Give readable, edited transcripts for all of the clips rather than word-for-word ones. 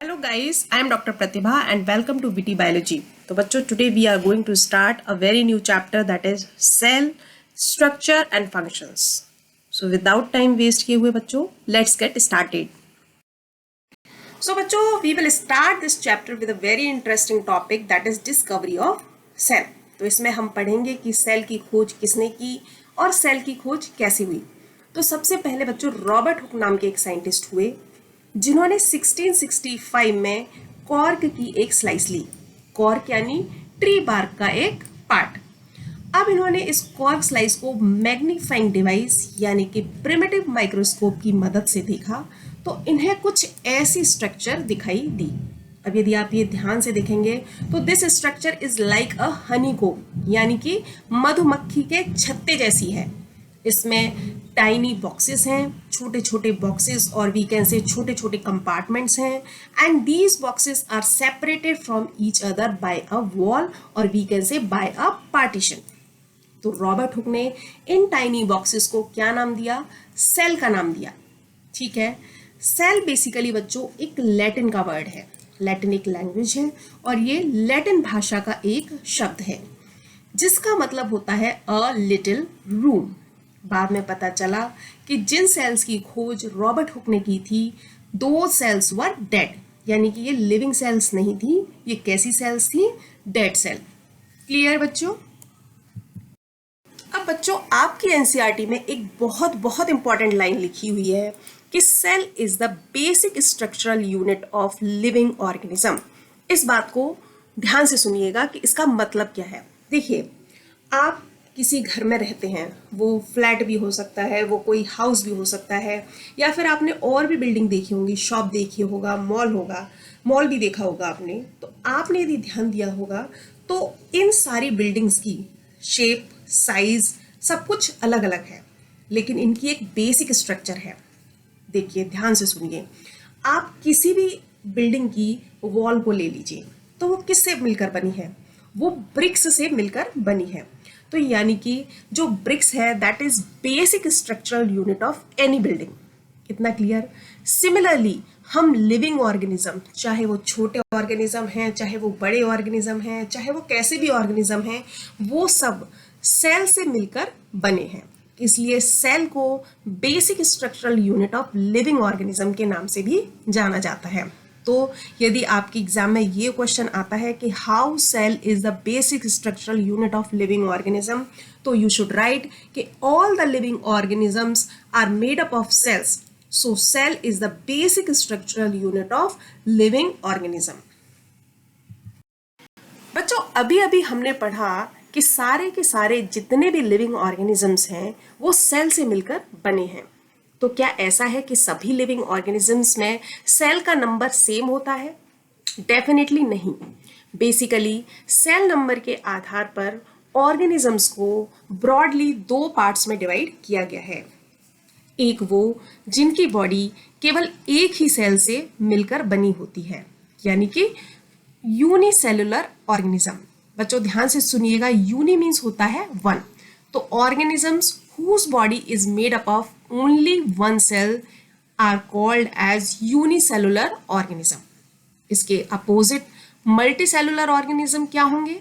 Hello guys, I am Dr. Pratibha and welcome to VT Biology. तो बच्चों today we are going to start a very new chapter that is cell structure and functions. So without time waste किए हुए बच्चों, let's get started. So बच्चों we will start this chapter with a very interesting topic that is discovery of cell. तो इसमें हम पढ़ेंगे कि cell की खोज किसने की और सेल की खोज कैसे हुई. तो सबसे पहले बच्चों रॉबर्ट हुक नाम के एक साइंटिस्ट हुए जिन्होंने 1665 में कॉर्क की एक स्लाइस ली. कॉर्क यानी ट्री बार्क का एक पार्ट. अब इन्होंने इस कॉर्क स्लाइस को मैग्नीफाइंग डिवाइस यानी कि प्रिमिटिव माइक्रोस्कोप की मदद से देखा तो इन्हें कुछ ऐसी स्ट्रक्चर दिखाई दी. अब यदि आप ये ध्यान से देखेंगे तो this structure is like a honeycomb यानी कि मधुमक्खी के छत्ते जैसी है. इसमें टाइनी बॉक्सेस हैं, छोटे छोटे बॉक्सेस और वी कैन से छोटे छोटे कंपार्टमेंट्स हैं and these boxes are separated from each other by a wall और we can say by a partition. तो रॉबर्ट हुक ने इन टाइनी बॉक्सेस को क्या नाम दिया? सेल का नाम दिया. ठीक है. सेल बेसिकली बच्चों एक लैटिन का वर्ड है. लैटिन एक लैंग्वेज है और ये लैटिन भाषा का एक शब्द है जिसका मतलब होता है अ लिटिल रूम. बाद में पता चला कि जिन सेल्स की खोज रॉबर्ट हुक ने की थी दो सेल्स वर डेड यानी कि ये लिविंग सेल्स नहीं थी. ये कैसी सेल्स थी? Dead cell. क्लियर बच्चों? अब बच्चों आपकी एनसीईआरटी में एक बहुत बहुत इंपॉर्टेंट लाइन लिखी हुई है कि cell is the basic structural unit of living organism. इस बात को ध्यान से सुनिएगा कि इसका मतलब क्या है. देखिए आप किसी घर में रहते हैं, वो फ्लैट भी हो सकता है, वो कोई हाउस भी हो सकता है, या फिर आपने और भी बिल्डिंग देखी होगी, शॉप देखी होगा, मॉल भी देखा होगा आपने. तो आपने यदि ध्यान दिया होगा तो इन सारी बिल्डिंग्स की शेप, साइज सब कुछ अलग अलग है लेकिन इनकी एक बेसिक स्ट्रक्चर है. देखिए ध्यान से सुनिए. आप किसी भी बिल्डिंग की वॉल को ले लीजिए तो वो किससे मिलकर बनी है? वो ब्रिक्स से मिलकर बनी है. तो यानी कि जो ब्रिक्स है that is basic structural unit of any building. इतना क्लियर? सिमिलरली हम लिविंग ऑर्गेनिज्म, चाहे वो छोटे ऑर्गेनिज्म हैं, चाहे वो बड़े ऑर्गेनिज्म हैं, चाहे वो कैसे भी ऑर्गेनिज्म हैं, वो सब सेल से मिलकर बने हैं. इसलिए सेल को basic structural unit of living organism के नाम से भी जाना जाता है. तो यदि आपके एग्जाम में ये क्वेश्चन आता है कि how cell is the basic structural unit of living organism, तो यू शुड राइट कि all the living organisms are made up of cells. So cell is the basic structural unit of living organism. बच्चों अभी अभी हमने पढ़ा कि सारे के सारे जितने भी लिविंग ऑर्गेनिजम्स हैं वो सेल से मिलकर बने हैं. तो क्या ऐसा है कि सभी लिविंग ऑर्गेनिजम्स में सेल का नंबर सेम होता है? डेफिनेटली नहीं. बेसिकली सेल नंबर के आधार पर ऑर्गेनिजम्स को ब्रॉडली दो पार्ट्स में डिवाइड किया गया है. एक वो जिनकी बॉडी केवल एक ही सेल से मिलकर बनी होती है यानी कि यूनिसेलुलर ऑर्गेनिज्म. बच्चों ध्यान से सुनिएगा. यूनि मीन्स होता है वन. तो organisms whose body is made up of only one cell are called as unicellular organism. इसके अपोजिट मल्टीसेलुलर ऑर्गेनिज्म क्या होंगे?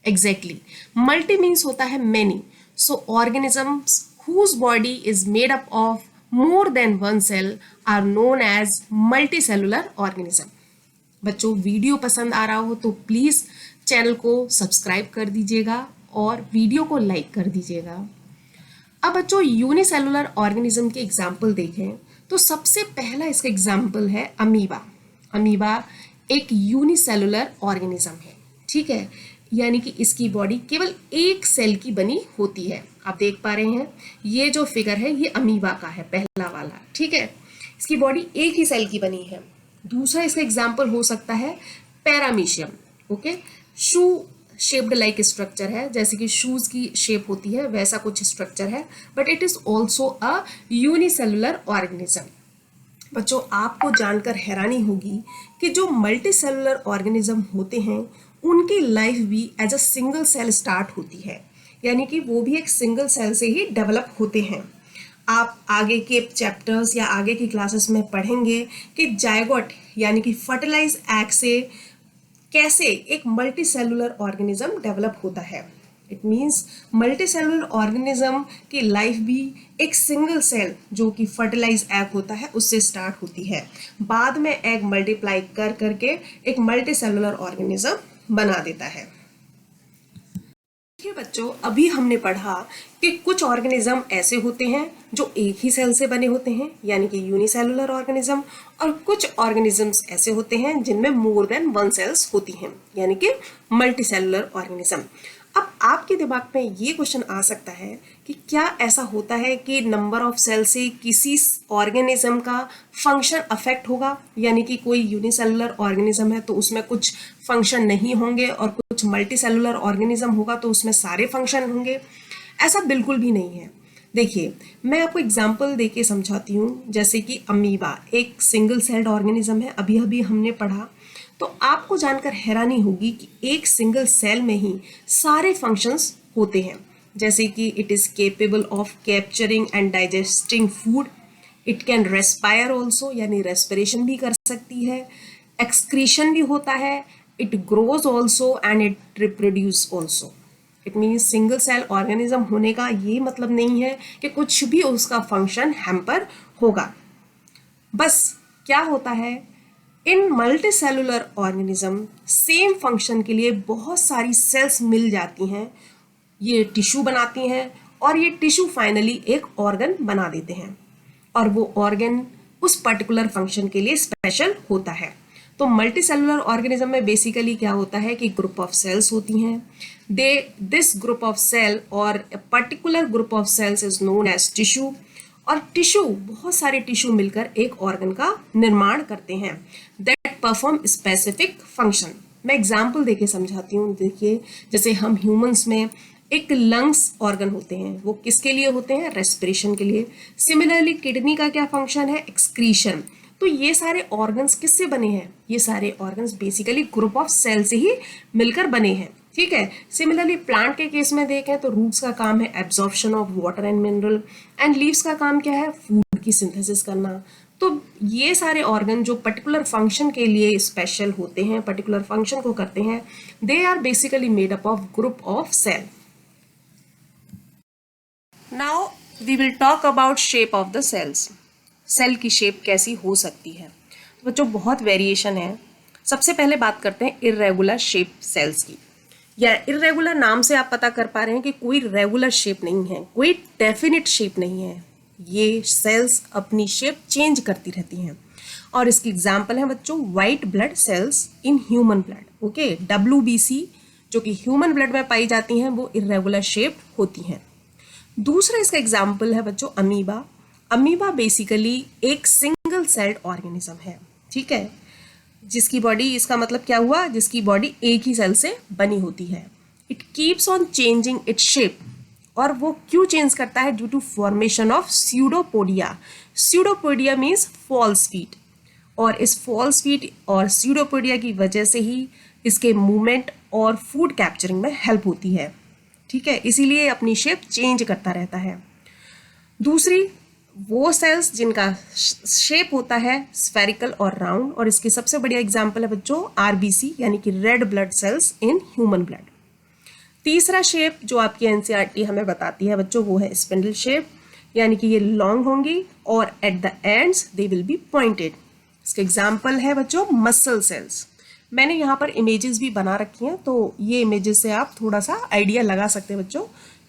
एग्जैक्टली मल्टी मीन्स होता है many. So organisms whose body is made up of more than one cell are known as multicellular organism. बच्चों video पसंद आ रहा हो तो प्लीज चैनल को सब्सक्राइब कर दीजिएगा और वीडियो को लाइक कर दीजिएगा. अब बच्चों यूनिसेलुलर ऑर्गेनिज्म के एग्जाम्पल देखें तो सबसे पहला इसका एग्जाम्पल है अमीबा. अमीबा एक यूनिसेलुलर ऑर्गेनिज्म है. ठीक है. यानी कि इसकी बॉडी केवल एक सेल की बनी होती है. आप देख पा रहे हैं ये जो फिगर है ये अमीबा का है, पहला वाला. ठीक है. इसकी बॉडी एक ही सेल की बनी है. दूसरा इसका एग्जाम्पल हो सकता है पैरामीशियम. ओके. शू शेप्ड लाइक स्ट्रक्चर है, जैसे कि शूज की शेप होती है वैसा कुछ स्ट्रक्चर है, but it is also a unicellular organism. बच्चों आपको जानकर हैरानी होगी कि जो मल्टीसेलुलर ऑर्गेनिज्म होते हैं उनकी लाइफ भी as a single cell start होती है यानी कि वो भी एक सिंगल सेल से ही डेवलप होते हैं. आप आगे के चैप्टर्स या आगे की क्लासेस में पढ़ेंगे कि जायगोट यानी कि फर्टिलाइज एग से कैसे एक मल्टी सेलुलर ऑर्गेनिज्म डेवलप होता है। It means multi cellular organism की लाइफ भी एक सिंगल सेल जो कि फर्टिलाइज एग होता है उससे स्टार्ट होती है, बाद में एग मल्टीप्लाई कर करके एक मल्टी सेलुलर ऑर्गेनिज्म बना देता है। देखिए बच्चों, अभी हमने पढ़ा कि कुछ ऑर्गेनिज्म ऐसे होते हैं जो एक ही सेल से बने होते हैं यानी कि यूनिसेलुलर ऑर्गेनिज्म, और कुछ ऑर्गेनिजम्स ऐसे होते हैं जिनमें मोर देन वन सेल्स होती हैं यानी कि मल्टी सेलुलर ऑर्गेनिज्म। अब आपके दिमाग में ये क्वेश्चन आ सकता है कि क्या ऐसा होता है कि नंबर ऑफ सेल से किसी ऑर्गेनिज्म का फंक्शन अफेक्ट होगा, यानी कि कोई यूनिसेलुलर ऑर्गेनिज्म है तो उसमें कुछ फंक्शन नहीं होंगे और कुछ मल्टी सेलुलर ऑर्गेनिज्म होगा तो उसमें सारे फंक्शन होंगे। ऐसा बिल्कुल भी नहीं है। देखिए, मैं आपको एग्जांपल देके समझाती हूँ। जैसे कि अमीबा एक सिंगल सेल्ड ऑर्गेनिज्म है, अभी अभी हमने पढ़ा, तो आपको जानकर हैरानी होगी कि एक सिंगल सेल में ही सारे फंक्शंस होते हैं। जैसे कि it is capable of capturing and digesting food, it can respire also यानी रेस्पिरेशन भी कर सकती है, एक्सक्रीशन भी होता है, it grows also and it reproduce also. It means single cell organism होने का ये मतलब नहीं है कि कुछ भी उसका फंक्शन हैम्पर होगा। बस क्या होता है, इन multicellular organism same function के लिए बहुत सारी सेल्स मिल जाती हैं, ये टिश्यू बनाती हैं और ये टिश्यू फाइनली एक ऑर्गन बना देते हैं, और वो ऑर्गन उस पर्टिकुलर फंक्शन के लिए स्पेशल होता है। तो मल्टी सेलुलर ऑर्गेनिज्म में बेसिकली क्या होता है कि ग्रुप ऑफ सेल्स होती हैं, दिस ग्रुप ऑफ सेल और particular group of cells is known as tissue, और टिश्यू बहुत सारे टिश्यू मिलकर एक ऑर्गन का निर्माण करते हैं दैट परफॉर्म स्पेसिफिक फंक्शन। मैं एग्जांपल देके समझाती हूँ। देखिए, जैसे हम ह्यूमंस में एक लंग्स ऑर्गन होते हैं, वो किसके लिए होते हैं, रेस्पिरेशन के लिए। सिमिलरली किडनी का क्या फंक्शन है, एक्सक्रीशन। तो ये सारे ऑर्गन्स किससे बने हैं, ये सारे organs basically group of cell से ही मिलकर बने हैं, ठीक है। सिमिलरली प्लांट के केस में देखें तो रूट्स का काम है absorption of water and mineral, and leaves का काम क्या है, फूड की सिंथेसिस करना। तो ये सारे ऑर्गन जो पर्टिकुलर फंक्शन के लिए स्पेशल होते हैं, पर्टिकुलर फंक्शन को करते हैं, they are basically made up of group of cell. Now we will talk about shape of the cells. Cell की शेप कैसी हो सकती है, तो बच्चों बहुत वेरिएशन है। सबसे पहले बात करते हैं इर्रेगुलर शेप सेल्स की। या इर्रेगुलर नाम से आप पता कर पा रहे हैं कि कोई रेगुलर शेप नहीं है, कोई डेफिनिट शेप नहीं है, ये सेल्स अपनी शेप चेंज करती रहती हैं। और इसकी एग्जांपल है बच्चों white blood cells in human blood, okay. WBC जो कि ह्यूमन ब्लड में पाई जाती हैं वो इर्रेगुलर शेप होती हैं। दूसरा इसका एग्जाम्पल है बच्चों अमीबा। अमीबा बेसिकली एक सिंगल सेल्ड ऑर्गेनिज्म है, ठीक है, जिसकी बॉडी, इसका मतलब क्या हुआ, जिसकी बॉडी एक ही सेल से बनी होती है। It keeps on changing its shape, और वो क्यों चेंज करता है, due to formation of pseudopodia. Pseudopodia means false feet, और इस फॉल्स फीट और स्यूडोपोडिया की वजह से ही इसके मूवमेंट और फूड कैप्चरिंग में हेल्प होती है, ठीक है, इसीलिए अपनी शेप चेंज करता रहता है। दूसरी वो सेल्स जिनका शेप होता है स्फेरिकल और राउंड, और इसकी सबसे बढ़िया एग्जांपल है बच्चों RBC यानी कि red blood cells in human blood. तीसरा शेप जो आपकी NCERT हमें बताती है बच्चों वो है स्पिंडल शेप, यानी कि ये लॉन्ग होंगी और at the ends they will be pointed. इसका एग्जांपल है बच्चों मसल सेल्स। मैंने यहाँ पर इमेजेस भी बना रखी हैं, तो ये इमेजेस से आप थोड़ा सा आइडिया लगा सकते हैं बच्चों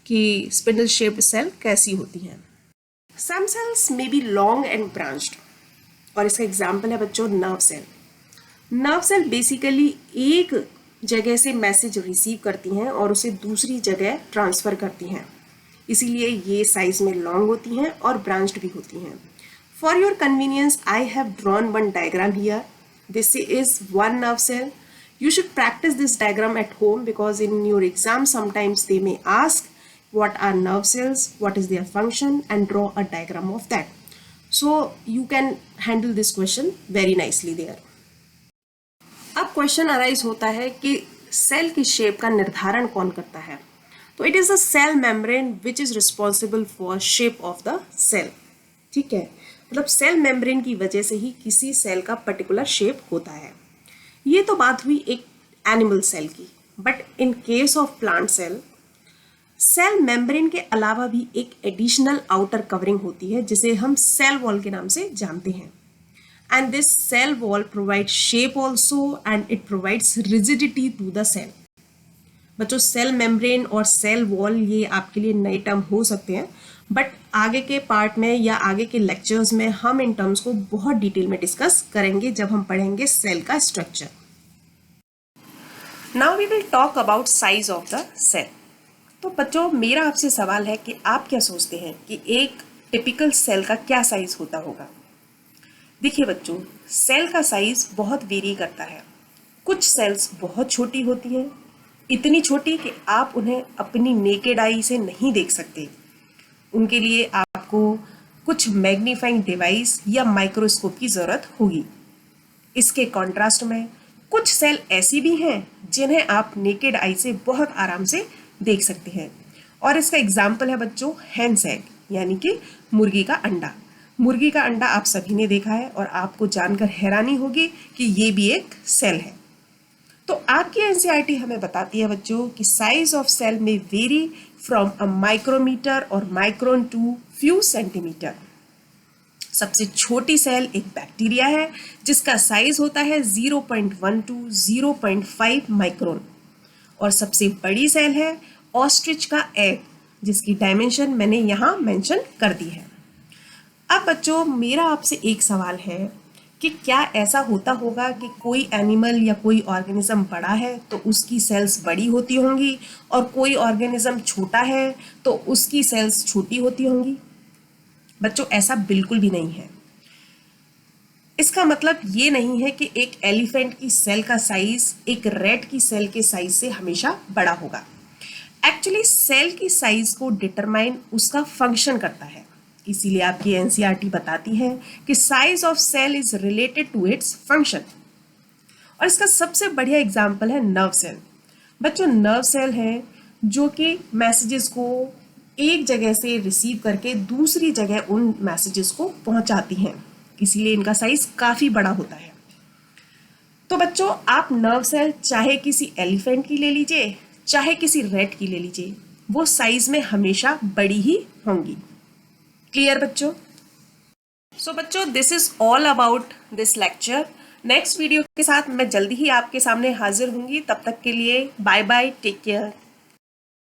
कि स्पिंडल शेप्ड सेल कैसी होती हैं। Some cells may be long and branched, और इसका एग्जाम्पल है बच्चों nerve cell. Nerve cell basically एक जगह से मैसेज रिसीव करती हैं और उसे दूसरी जगह ट्रांसफ़र करती हैं, इसीलिए ये साइज में लॉन्ग होती हैं और ब्रांच्ड भी होती हैं। For your convenience I have drawn one diagram here. This is one nerve cell. You should practice this diagram at home because in your exam sometimes they may ask what are nerve cells, what is their function, and draw a diagram of that. So you can handle this question very nicely there. अब question arise होता है कि cell की shape का निर्धारण कौन करता है। तो it is a cell membrane which is responsible for shape of the cell. ठीक है, मतलब सेल मेम्ब्रेन की वजह से ही किसी सेल का पर्टिकुलर शेप होता है। ये तो बात हुई एक एनिमल सेल की, but in case of plant cell, cell membrane के अलावा भी एक एडिशनल आउटर कवरिंग होती है जिसे हम सेल वॉल के नाम से जानते हैं। And this cell wall provide shape also and it provides rigidity to the cell. बच्चों, सेल मेम्ब्रेन और सेल वॉल ये आपके लिए नए टर्म हो सकते हैं, बट आगे के पार्ट में या आगे के लेक्चर्स में हम इन टर्म्स को बहुत डिटेल में डिस्कस करेंगे जब हम पढ़ेंगे सेल का structure. Now we will talk about size of the cell. तो बच्चों, मेरा आपसे सवाल है कि आप क्या सोचते हैं कि एक टिपिकल सेल का क्या साइज होता होगा? देखिए बच्चों, सेल का साइज बहुत वेरी करता है। कुछ सेल्स बहुत छोटी होती हैं, इतनी छोटी कि आप उन्हें अपनी नेकेड आई से नहीं देख सकते। उनके लिए आपको कुछ मैग्नीफाइंग डिवाइस या माइक्रोस्कोप की ज़रूरत होगी। इसके कॉन्ट्रास्ट में कुछ सेल ऐसी भी हैं जिन्हें आप नेकेड आई से बहुत आराम से देख सकते हैं, और इसका एग्जाम्पल है बच्चों हेन्स एग, यानी कि मुर्गी का अंडा। मुर्गी का अंडा आप सभी ने देखा है और आपको जानकर हैरानी होगी कि ये भी एक सेल है। तो आपकी एनसीईआरटी हमें बताती है बच्चों कि साइज ऑफ सेल में वेरी फ्रॉम अ माइक्रोमीटर और माइक्रोन टू फ्यू सेंटीमीटर। सबसे छोटी सेल एक बैक्टीरिया है जिसका साइज होता है 0.1 टू 0.5 माइक्रोन, और सबसे बड़ी सेल है ऑस्ट्रिच का एग जिसकी डायमेंशन मैंने यहाँ मेंशन कर दी है। अब बच्चों, मेरा आपसे एक सवाल है कि क्या ऐसा होता होगा कि कोई एनिमल या कोई ऑर्गेनिज्म बड़ा है तो उसकी सेल्स बड़ी होती होंगी और कोई ऑर्गेनिज्म छोटा है तो उसकी सेल्स छोटी होती होंगी? बच्चों, ऐसा बिल्कुल भी नहीं है। इसका मतलब ये नहीं है कि एक एलिफेंट की सेल का साइज एक रैट की सेल के साइज से हमेशा बड़ा होगा। एक्चुअली सेल की साइज को डिटरमाइन उसका फंक्शन करता है, इसीलिए आपकी एनसीईआरटी बताती है कि size of cell is related to its function. और इसका सबसे बढ़िया एग्जांपल है नर्व सेल। बच्चों, नर्व सेल है जो कि मैसेजेस को एक जगह से रिसीव करके दूसरी जगह उन मैसेजेस को पहुंचाती हैं, इसीलिए इनका साइज काफ़ी बड़ा होता है। तो बच्चों, आप नर्व सेल चाहे किसी एलिफेंट की ले लीजिए चाहे किसी रैट की ले लीजिए, वो साइज में हमेशा बड़ी ही होंगी। क्लियर बच्चों? सो बच्चों, this is all about this lecture. Next video के साथ मैं जल्दी ही आपके सामने हाजिर होंगी। तब तक के लिए बाय बाय, टेक केयर।